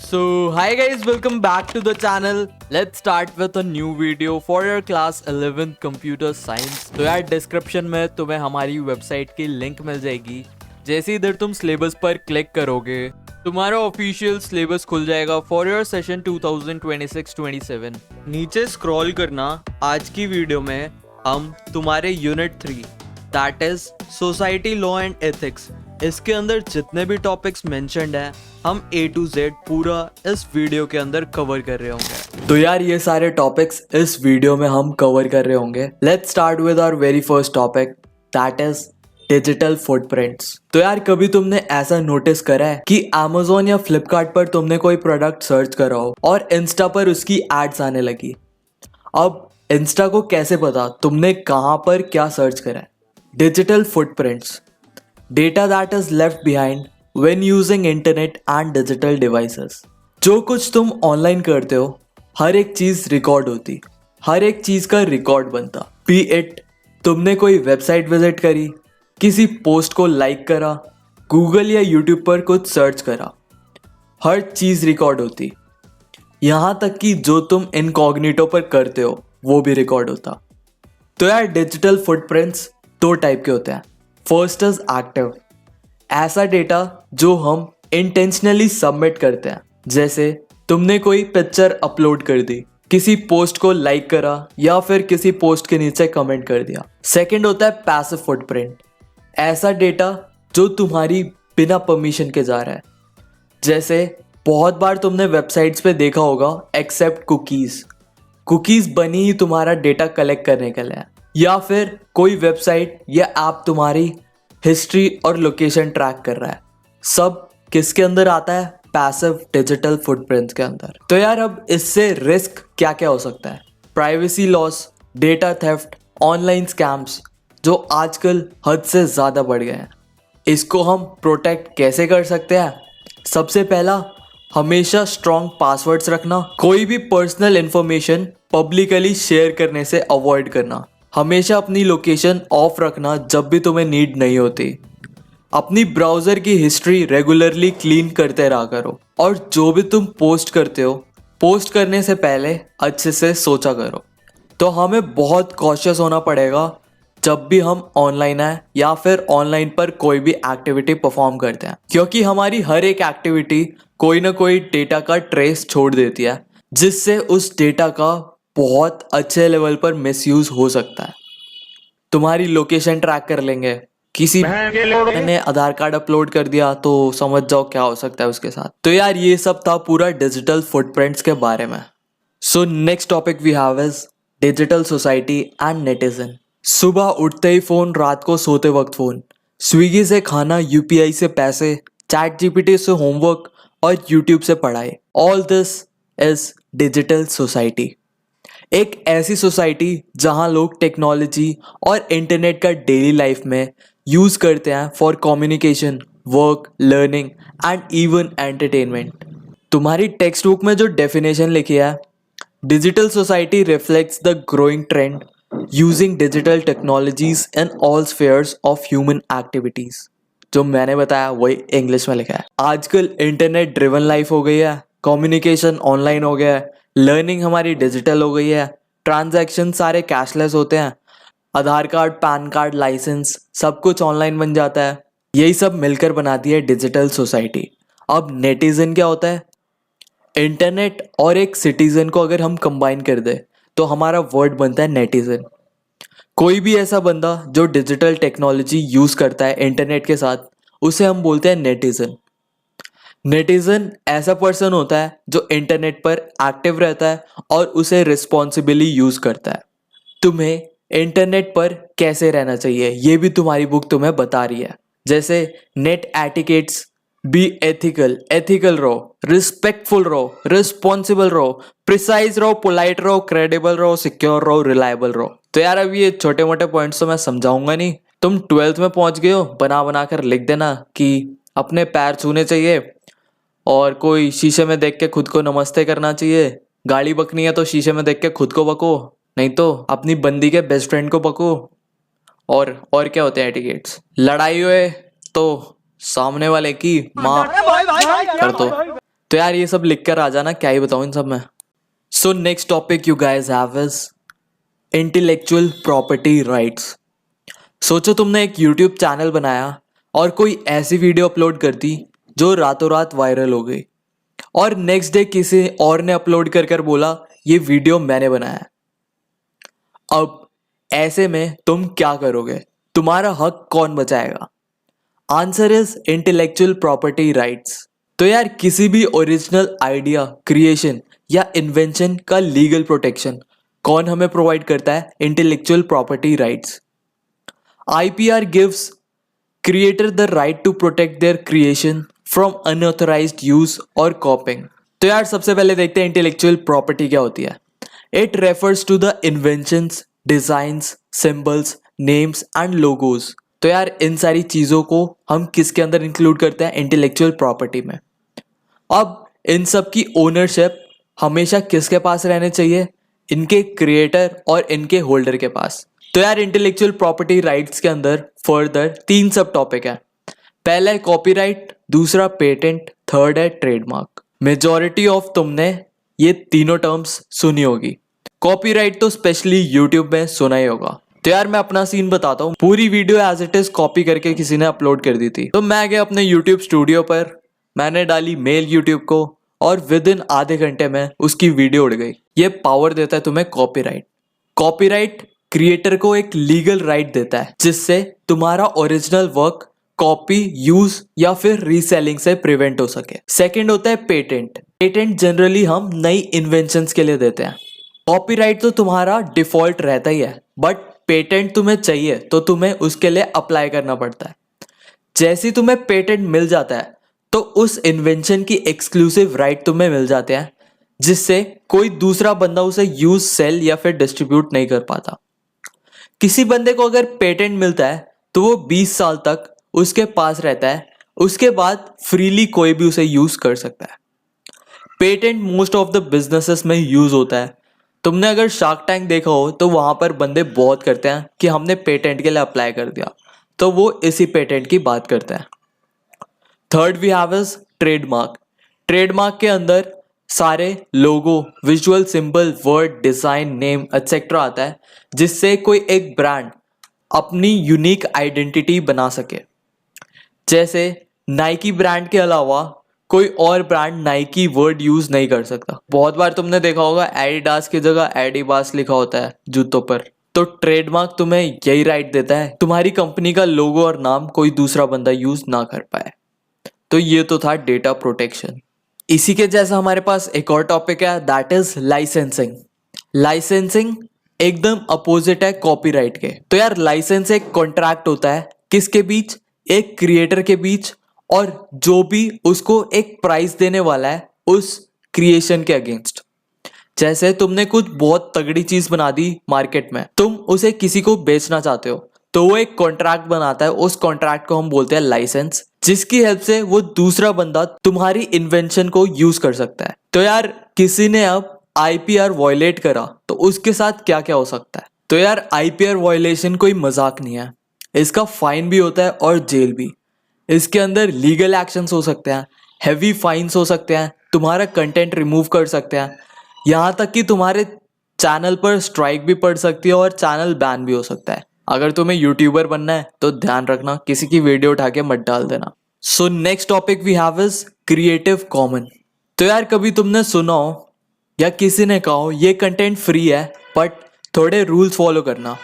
So hi guys, welcome back to the channel. Let's start with a new video for your class 11th computer science. तो यार description में तुम्हें हमारी website की link मिल जाएगी। जैसे इधर तुम सिलेबस पर क्लिक करोगे तुम्हारा ऑफिशियल सिलेबस खुल जाएगा फॉर योर सेशन 2026-27। नीचे स्क्रॉल करना। आज की वीडियो में हम तुम्हारे unit 3 that is society law and ethics, इसके अंदर जितने भी टॉपिक्स मेंशन्ड हैं हम A to Z पूरा इस वीडियो के अंदर कवर कर रहे होंगे। तो यार ये सारे टॉपिक्स इस वीडियो में हम कवर कर रहे होंगे। Let's start with our very first topic that is digital footprints. तो यार कभी तुमने ऐसा नोटिस करा है कि Amazon या फ्लिपकार्ट पर तुमने कोई प्रोडक्ट सर्च करा हो और इंस्टा पर उसकी एड्स आने लगी। अब इंस्टा को कैसे पता तुमने कहां पर क्या सर्च करा है? Digital footprints, data that is left behind when using internet and digital devices। जो कुछ तुम ऑनलाइन करते हो हर एक चीज रिकॉर्ड होती, हर एक चीज का रिकॉर्ड बनता। बी इट तुमने कोई वेबसाइट विजिट करी, किसी पोस्ट को लाइक करा, गूगल या यूट्यूब पर कुछ सर्च करा, हर चीज रिकॉर्ड होती। यहां तक कि जो तुम इनकॉग्निटो पर करते हो वो भी रिकॉर्ड होता। तो यार डिजिटल फुटप्रिंट्स दो टाइप के होते हैं। फर्स्ट इज एक्टिव, ऐसा डेटा जो हम इंटेंशनली सबमिट करते हैं। जैसे तुमने कोई पिक्चर अपलोड कर दी, किसी पोस्ट को लाइक करा या फिर किसी पोस्ट के नीचे कमेंट कर दिया। सेकंड होता है पैसिव फुटप्रिंट, ऐसा डेटा जो तुम्हारी बिना परमिशन के जा रहा है। जैसे बहुत बार तुमने वेबसाइट्स पे देखा होगा एक्सेप्ट कुकीज, कुकीज बनी ही तुम्हारा डेटा कलेक्ट करने के लिए, या फिर कोई वेबसाइट या ऐप तुम्हारी हिस्ट्री और लोकेशन ट्रैक कर रहा है। सब किसके अंदर आता है? पैसिव डिजिटल फुटप्रिंट्स के अंदर। तो यार अब इससे रिस्क क्या क्या हो सकता है? Privacy loss, data theft, online scams जो आजकल हद से ज़्यादा बढ़ गए हैं। इसको हम प्रोटेक्ट कैसे कर सकते हैं? सबसे पहला, हमेशा स्ट्रॉन्ग पासवर्ड्स रखना। कोई भी पर्सनल इंफॉर्मेशन पब्लिकली शेयर करने से अवॉइड करना। हमेशा अपनी लोकेशन ऑफ रखना जब भी तुम्हें नीड नहीं होती। अपनी ब्राउज़र की हिस्ट्री रेगुलरली क्लीन करते रहा करो। और जो भी तुम पोस्ट करते हो पोस्ट करने से पहले अच्छे से सोचा करो। तो हमें बहुत कॉशियस होना पड़ेगा जब भी हम ऑनलाइन हैं या फिर ऑनलाइन पर कोई भी एक्टिविटी परफॉर्म करते हैं, क्योंकि हमारी हर एक एक्टिविटी कोई ना कोई डेटा का ट्रेस छोड़ देती है, जिससे उस डेटा का बहुत अच्छे लेवल पर मिसयूज हो सकता है। तुम्हारी लोकेशन ट्रैक कर लेंगे, किसी ने आधार कार्ड अपलोड कर दिया तो समझ जाओ क्या हो सकता है उसके साथ। तो यार ये सब था पूरा डिजिटल फुटप्रिंट्स के बारे में। So next topic we have is digital society and netizen. सुबह उठते ही फोन, रात को सोते वक्त फोन, स्विगी से खाना, यूपीआई से पैसे, चैट जीपीटी से होमवर्क और यूट्यूब से पढ़ाई। All this is digital society. एक ऐसी सोसाइटी जहां लोग टेक्नोलॉजी और इंटरनेट का डेली लाइफ में यूज करते हैं for communication, work, learning and even entertainment. तुम्हारी टेक्स्ट बुक में जो डेफिनेशन लिखी है, digital society reflects the growing trend using digital technologies in all spheres of human activities. जो मैंने बताया वही इंग्लिश में लिखा है। आजकल इंटरनेट ड्रिवन लाइफ हो गई है, कम्युनिकेशन ऑनलाइन हो गया है, लर्निंग हमारी डिजिटल हो गई है, ट्रांजैक्शन सारे कैशलेस होते हैं, आधार कार्ड, पैन कार्ड, लाइसेंस सब कुछ ऑनलाइन बन जाता है। यही सब मिलकर बनाती है डिजिटल सोसाइटी। अब नेटिजन क्या होता है? इंटरनेट और एक सिटीजन को अगर हम कंबाइन कर दे तो हमारा वर्ड बनता है नेटिजन। कोई भी ऐसा बंदा जो डिजिटल टेक्नोलॉजी यूज करता है इंटरनेट के साथ, उसे हम बोलते हैं नेटिजन। नेटिजन ऐसा पर्सन होता है जो इंटरनेट पर एक्टिव रहता है और उसे रिस्पॉन्सिबली यूज करता है। तुम्हें इंटरनेट पर कैसे रहना चाहिए ये भी तुम्हारी बुक तुम्हें बता रही है। जैसे net etiquettes, be ethical, ethical रहो, रिस्पेक्टफुल रहो, रिस्पॉन्सिबल रहो, प्रिसाइज रहो, पोलाइट रहो, क्रेडिबल रहो, सिक्योर रहो, रिलायबल रहो। तो यार अब ये छोटे मोटे पॉइंट्स तो मैं समझाऊंगा नहीं, तुम 12th में पहुंच गए हो, बना बना कर लिख देना कि अपने पैर छूने चाहिए और कोई शीशे में देख के खुद को नमस्ते करना चाहिए। गाली बकनी है तो शीशे में देख के खुद को बको, नहीं तो अपनी बंदी के बेस्ट फ्रेंड को बको। और क्या होते हैं एटिकेट्स? लड़ाई हुए तो सामने वाले की माँ कर दो, तो यार ये सब लिख कर आ जाना, क्या ही बताऊँ इन सब में। So next topic you guys have is intellectual property rights. सोचो तुमने एक यूट्यूब चैनल बनाया और कोई ऐसी वीडियो अपलोड कर दी जो रातों रात वायरल हो गई, और नेक्स्ट डे किसी और ने अपलोड कर कर बोला ये वीडियो मैंने बनाया। अब ऐसे में तुम क्या करोगे? तुम्हारा हक कौन बचाएगा? Answer is intellectual property rights. तो यार किसी भी ओरिजिनल आइडिया, क्रिएशन या इन्वेंशन का लीगल प्रोटेक्शन कौन हमें प्रोवाइड करता है? Intellectual property rights. IPR gives creator the right to protect their creation from unauthorized use or copying। तो यार सबसे पहले देखते हैं इंटेलेक्चुअल प्रॉपर्टी क्या होती है। It refers to the inventions, designs, symbols, names and logos. तो यार इन सारी चीजों को हम किसके अंदर इंक्लूड करते हैं? इंटेलेक्चुअल प्रॉपर्टी में। अब इन सब की ओनरशिप हमेशा किसके पास रहने चाहिए? इनके क्रिएटर और इनके होल्डर के पास। तो यार इंटेलेक्चुअल प्रॉपर्टी राइट्स के अंदर फर्दर 3 सब टॉपिक है। पहला है कॉपीराइट, दूसरा पेटेंट, थर्ड है ट्रेडमार्क। मेजॉरिटी ऑफ तुमने ये तीनों टर्म्स सुनी होगी। कॉपीराइट तो स्पेशली यूट्यूब में सुना ही होगा। तो यार मैं अपना सीन बताता हूँ। पूरी video as it is copy करके किसी ने अपलोड कर दी थी, तो मैं गया अपने यूट्यूब स्टूडियो पर, मैंने डाली मेल यूट्यूब को, और विद इन आधे घंटे में उसकी वीडियो उड़ गई। ये पावर देता है तुम्हें कॉपीराइट। कॉपीराइट क्रिएटर को एक लीगल राइट देता है जिससे तुम्हारा ओरिजिनल वर्क कॉपी, यूज या फिर रीसेलिंग से प्रिवेंट हो सके। सेकंड होता है पेटेंट। पेटेंट जनरली हम नई इन्वेंशंस के लिए देते हैं। कॉपीराइट तो तुम्हारा डिफॉल्ट रहता ही है, बट पेटेंट तुम्हें चाहिए तो तुम्हें उसके लिए अप्लाई करना पड़ता है। जैसे तुम्हें पेटेंट मिल जाता है तो उस इन्वेंशन की एक्सक्लूसिव राइट तुम्हें मिल जाते हैं, जिससे कोई दूसरा बंदा उसे यूज, सेल या फिर डिस्ट्रीब्यूट नहीं कर पाता। किसी बंदे को अगर पेटेंट मिलता है तो वो 20 साल तक उसके पास रहता है, उसके बाद फ्रीली कोई भी उसे यूज कर सकता है। Patent most of the businesses में यूज होता है। तुमने अगर शार्क टैंक देखा हो तो वहां पर बंदे बहुत करते हैं कि हमने पेटेंट के लिए अप्लाई कर दिया, तो वो इसी पेटेंट की बात करते हैं। Third we have is trademark. Trademark के अंदर सारे logo, visual symbol, word, design, name etcetera आता है, जिससे कोई एक ब्रांड अपनी यूनिक आइडेंटिटी बना सके। जैसे नाइकी ब्रांड के अलावा कोई और ब्रांड नाइकी वर्ड यूज नहीं कर सकता। बहुत बार तुमने देखा होगा एडिडास की जगह एडिबास लिखा होता है जूतों पर। तो ट्रेडमार्क तुम्हें यही राइट देता है तुम्हारी कंपनी का लोगो और नाम कोई दूसरा बंदा यूज ना कर पाए। तो ये तो था डेटा प्रोटेक्शन। इसी के जैसा हमारे पास एक और टॉपिक है, दैट इज लाइसेंसिंग। लाइसेंसिंग एकदम अपोजिट है कॉपीराइट के। तो यार लाइसेंस एक कॉन्ट्रैक्ट होता है किसके बीच? एक क्रिएटर के बीच और जो भी उसको एक प्राइस देने वाला है उस क्रिएशन के अगेंस्ट। जैसे तुमने कुछ बहुत तगड़ी चीज बना दी मार्केट में, तुम उसे किसी को बेचना चाहते हो, तो वो एक कॉन्ट्रैक्ट बनाता है। उस कॉन्ट्रैक्ट को हम बोलते हैं लाइसेंस, जिसकी हेल्प से वो दूसरा बंदा तुम्हारी इन्वेंशन को यूज कर सकता है। तो यार किसी ने अब IPR वॉयलेट करा तो उसके साथ क्या क्या हो सकता है? तो यार IPR वॉयलेशन कोई मजाक नहीं है, इसका फाइन भी होता है और जेल भी। इसके अंदर लीगल एक्शंस हो सकते हैं, हैवी फाइन्स हो सकते हैं, तुम्हारा कंटेंट रिमूव कर सकते हैं, यहाँ तक कि तुम्हारे चैनल पर स्ट्राइक भी पड़ सकती है और चैनल बैन भी हो सकता है। अगर तुम्हें यूट्यूबर बनना है तो ध्यान रखना किसी की वीडियो उठा के मत डाल देना। So next topic we have is creative common. तो यार कभी तुमने सुना हो या किसी ने कहा हो ये कंटेंट फ्री है बट थोड़े रूल्स फॉलो करना,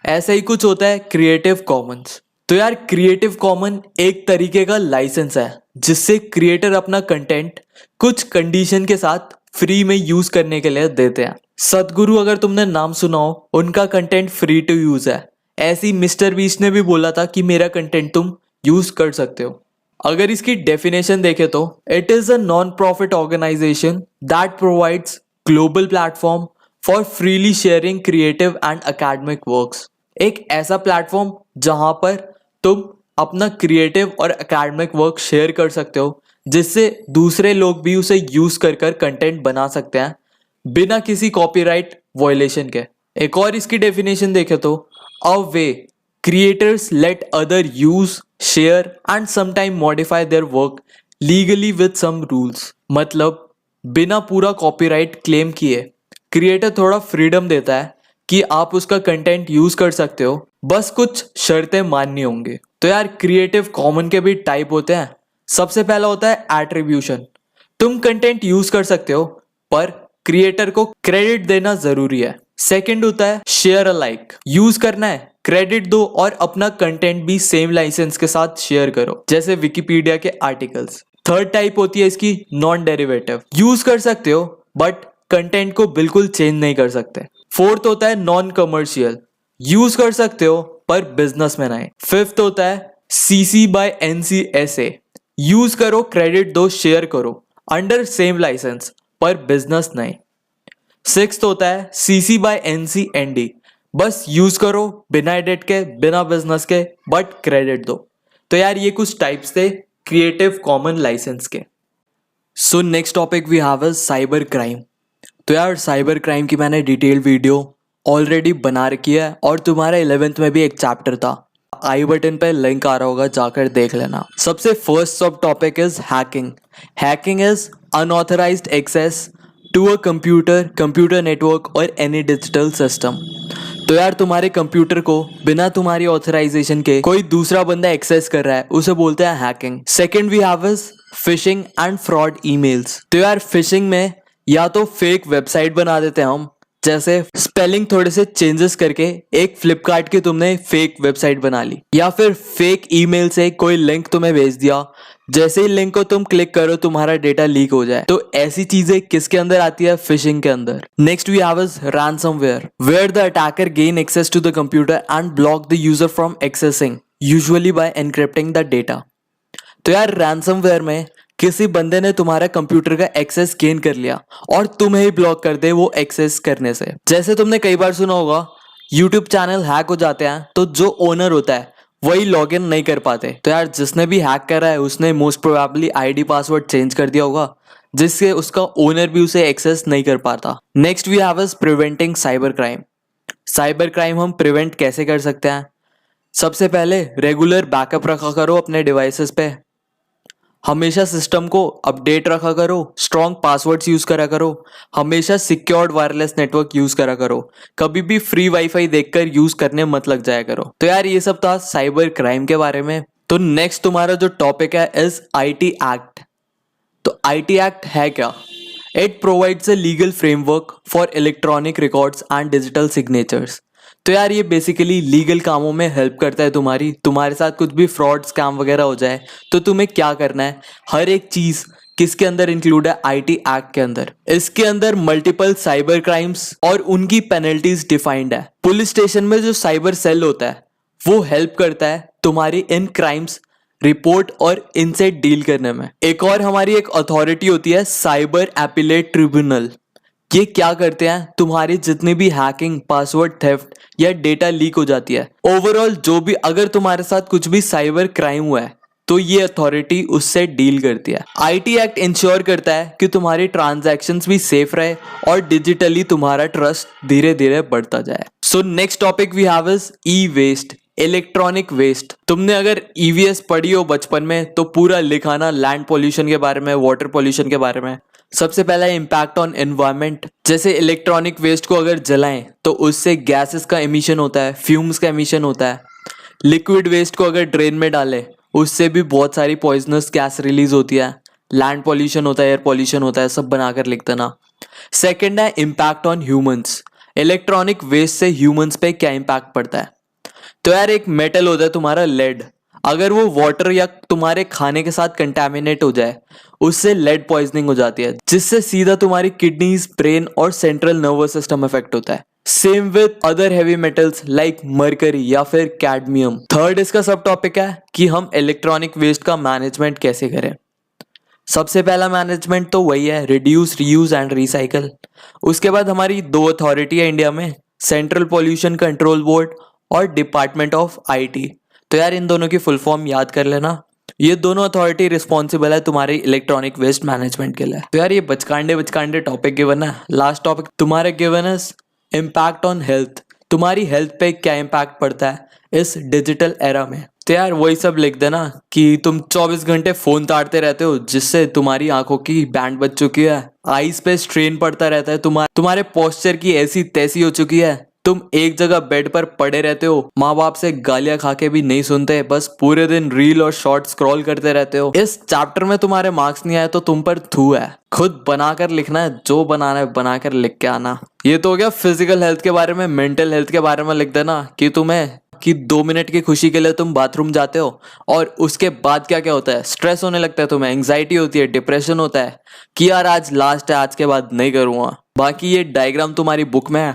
ऐसा ही कुछ होता है क्रिएटिव कॉमन्स। तो यार क्रिएटिव कॉमन एक तरीके का लाइसेंस है जिससे क्रिएटर अपना कंटेंट कुछ कंडीशन के साथ फ्री में यूज करने के लिए देते हैं। सदगुरु अगर तुमने नाम सुना हो, उनका कंटेंट फ्री टू यूज है। ऐसी मिस्टर बीस्ट ने भी बोला था कि मेरा कंटेंट तुम यूज कर सकते हो। अगर इसकी डेफिनेशन देखें तो it is a non profit organisation that provides global platform for freely sharing creative and academic works. एक ऐसा प्लेटफॉर्म जहां पर तुम अपना क्रिएटिव और एकेडमिक वर्क शेयर कर सकते हो, जिससे दूसरे लोग भी उसे यूज कर कर कंटेंट बना सकते हैं बिना किसी कॉपीराइट वायलेशन के। एक और इसकी डेफिनेशन देखें तो a way creators let other use, share and sometime modify their work legally with some rules, मतलब बिना पूरा कॉपीराइट क्लेम किए क्रिएटर थोड़ा फ्रीडम देता है कि आप उसका कंटेंट यूज कर सकते हो, बस कुछ शर्तें माननी होंगी। तो यार क्रिएटिव कॉमन के भी टाइप होते हैं। सबसे पहला होता है एट्रीब्यूशन। तुम कंटेंट यूज कर सकते हो पर क्रिएटर को क्रेडिट देना जरूरी है। सेकंड होता है शेयर अलाइक। यूज करना है, क्रेडिट दो और अपना कंटेंट भी सेम लाइसेंस के साथ शेयर करो, जैसे विकिपीडिया के आर्टिकल्स। थर्ड टाइप होती है इसकी नॉन डेरिवेटिव। यूज कर सकते हो बट कंटेंट को बिल्कुल चेंज नहीं कर सकते। फोर्थ होता है नॉन कमर्शियल। यूज कर सकते हो पर बिजनेस में नहीं। फिफ्थ होता है CC by NC-SA। यूज करो, क्रेडिट दो, शेयर करो, अंडर सेम लाइसेंस पर बिजनेस नहीं। सिक्स्थ होता है CC by NC-ND। बस यूज करो बिना एडिट के, बिना बिजनेस के, बट क्रेडिट दो। तो यार ये कुछ टाइप्स थे क्रिएटिव कॉमन लाइसेंस के। So next topic we have is cyber crime. तो यार साइबर क्राइम की मैंने डिटेल वीडियो ऑलरेडी बना रखी है और तुम्हारा 11th में भी एक चैप्टर था। आई बटन पे लिंक आ रहा होगा, जाकर देख लेना। सबसे फर्स्ट सब topic is hacking. Hacking is unauthorised access to a computer network और एनी डिजिटल सिस्टम। तो यार तुम्हारे कंप्यूटर को बिना तुम्हारी ऑथराइजेशन के कोई दूसरा बंदा एक्सेस कर रहा है, उसे बोलते हैं hacking. Second we have is phishing and fraud emails. तो यार फिशिंग में या तो फेक वेबसाइट बना देते हैं हम, जैसे स्पेलिंग थोड़े से चेंजेस करके एक फ्लिपकार्ट की तुमने फेक वेबसाइट बना ली, या फिर फेक ईमेल से कोई लिंक तुम्हें भेज दिया, जैसे ही लिंक को तुम क्लिक करो तुम्हारा डेटा लीक हो जाए। तो ऐसी चीजें किसके अंदर आती है? फिशिंग के अंदर। Next we have is ransomware, where the attacker gain access to the computer and block the user from accessing, usually by encrypting the data. तो यार रैनसमवेयर में किसी बंदे ने तुम्हारा कंप्यूटर का एक्सेस गेन कर लिया और तुम्हें ही ब्लॉक कर दे वो एक्सेस करने से। जैसे तुमने कई बार सुना होगा यूट्यूब चैनल हैक हो जाते हैं तो जो ओनर होता है वही लॉग इन नहीं कर पाते। तो यार जिसने भी हैक करा है उसने most probably ID password change कर दिया होगा, जिससे उसका ओनर भी उसे एक्सेस नहीं कर पाता। Next we have is preventing cyber crime. Cyber crime हम प्रिवेंट कैसे कर सकते हैं? सबसे पहले रेगुलर बैकअप रखा करो अपने डिवाइसेस पे, हमेशा सिस्टम को अपडेट रखा करो, स्ट्रॉन्ग पासवर्ड्स यूज करा करो, हमेशा सिक्योर्ड वायरलेस नेटवर्क यूज करा करो, कभी भी फ्री वाईफाई देखकर यूज करने मत लग जाया करो। तो यार ये सब था साइबर क्राइम के बारे में। तो नेक्स्ट तुम्हारा जो टॉपिक है इज IT एक्ट। तो IT एक्ट है क्या? It provides a legal framework for electronic records and digital signatures. तो यार ये बेसिकली लीगल कामों में हेल्प करता है। तुम्हारे साथ कुछ भी फ्रॉड स्कैम वगैरह हो जाए तो तुम्हें क्या करना है, हर एक चीज किसके अंदर इंक्लूड है? IT एक्ट के अंदर। इसके अंदर मल्टीपल साइबर क्राइम्स और उनकी पेनल्टीज डिफाइंड है। पुलिस स्टेशन में जो साइबर सेल होता है वो हेल्प करता है तुम्हारी इन क्राइम्स रिपोर्ट और इनसे डील करने में। एक और हमारी एक अथॉरिटी होती है साइबर एपिलेट ट्रिब्यूनल। ये क्या करते हैं? तुम्हारी जितनी भी हैकिंग, पासवर्ड थेफ्ट या डेटा लीक हो जाती है, ओवरऑल जो भी अगर तुम्हारे साथ कुछ भी साइबर क्राइम हुआ है तो ये अथॉरिटी उससे डील करती है। IT एक्ट इंश्योर करता है कि तुम्हारी ट्रांजैक्शंस भी सेफ रहे और डिजिटली तुम्हारा ट्रस्ट धीरे धीरे बढ़ता जाए। So next topic we have is e-waste, electronic waste. तुमने अगर EVS पढ़ी हो बचपन में तो पूरा लिखा ना, लैंड पॉल्यूशन के बारे में, वाटर पॉल्यूशन के बारे में। सबसे पहला इम्पैक्ट ऑन एनवायरनमेंट, जैसे इलेक्ट्रॉनिक वेस्ट को अगर जलाएं तो उससे गैसेस का एमिशन होता है, फ्यूम्स का एमिशन होता है। लिक्विड वेस्ट को अगर ड्रेन में डालें उससे भी बहुत सारी पॉइजनस गैस रिलीज होती है। लैंड पॉल्यूशन होता है, एयर पॉल्यूशन होता है, सब बनाकर लिख देना। सेकेंड है impact on humans. Electronic waste से ह्यूमंस पे क्या इम्पैक्ट पड़ता है? तो यार एक मेटल होता है तुम्हारा लेड, अगर वो वाटर या तुम्हारे खाने के साथ कंटेमिनेट हो जाए उससे लेड पॉइजनिंग हो जाती है, जिससे सीधा तुम्हारी किडनीज, ब्रेन और सेंट्रल नर्वस सिस्टम इफेक्ट होता है। Same with other heavy metals like mercury या फिर कैडमियम। थर्ड इसका सब टॉपिक है कि हम इलेक्ट्रॉनिक वेस्ट का मैनेजमेंट कैसे करें। सबसे पहला मैनेजमेंट तो वही है रिड्यूस, रीयूज एंड रिसाइकल। उसके बाद हमारी दो अथॉरिटी है इंडिया में, सेंट्रल पॉल्यूशन कंट्रोल बोर्ड और डिपार्टमेंट ऑफ IT। तो यार इन दोनों की फुल फॉर्म याद कर लेना। ये दोनों अथॉरिटी रिस्पॉन्सिबल है तुम्हारे इलेक्ट्रॉनिक वेस्ट मैनेजमेंट के लिए। तो यार ये बचकांडे टॉपिक गिवन है। लास्ट टॉपिक तुम्हारे गिवन है इम्पैक्ट ऑन हेल्थ। तुम्हारी हेल्थ पे क्या इम्पैक्ट पड़ता है इस डिजिटल एरा में। तो यार वही सब लिख देना कि तुम 24 घंटे फोन ताड़ते रहते हो, जिससे तुम्हारी आंखों की बैंड बज चुकी है, आईज पे स्ट्रेन पड़ता रहता है, तुम्हारे पोस्चर की ऐसी तैसी हो चुकी है, तुम एक जगह बेड पर पड़े रहते हो, माँ बाप से गालियां खा के भी नहीं सुनते, बस पूरे दिन रील और शॉर्ट स्क्रॉल करते रहते हो। इस चैप्टर में तुम्हारे मार्क्स नहीं आए तो तुम पर थू है, खुद बनाकर लिखना है, जो बनाना है बनाकर लिख के आना। ये तो हो गया फिजिकल हेल्थ के बारे में। मेंटल हेल्थ के बारे में लिख देना कि 2 मिनट की खुशी के लिए तुम बाथरूम जाते हो और उसके बाद क्या क्या होता है, स्ट्रेस होने लगता है तुम्हें, एंग्जाइटी होती है, डिप्रेशन होता है कि यार आज लास्ट है, आज के बाद नहीं करूंगा। बाकी ये डायग्राम तुम्हारी बुक में है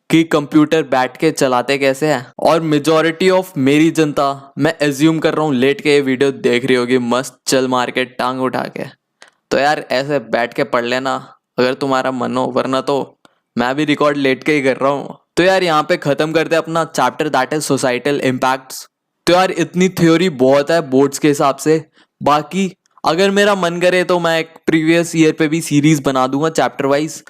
कि कंप्यूटर बैठ के चलाते कैसे है। और मेजोरिटी ऑफ मेरी जनता, मैं एज्यूम कर रहा हूँ, लेट के ये वीडियो देख रही होगी मस्त चल मार के टांग उठा के। तो यार ऐसे बैठ के पढ़ लेना अगर तुम्हारा मन हो, वरना तो मैं भी रिकॉर्ड लेट के ही कर रहा हूँ। तो यार यहाँ पे खत्म करते हैं अपना chapter, that is societal impacts. तो यार इतनी थ्योरी बहुत है बोर्ड्स के हिसाब से। बाकी अगर मेरा मन करे तो मैं एक प्रीवियस ईयर पे भी सीरीज बना दूंगा चैप्टर वाइज,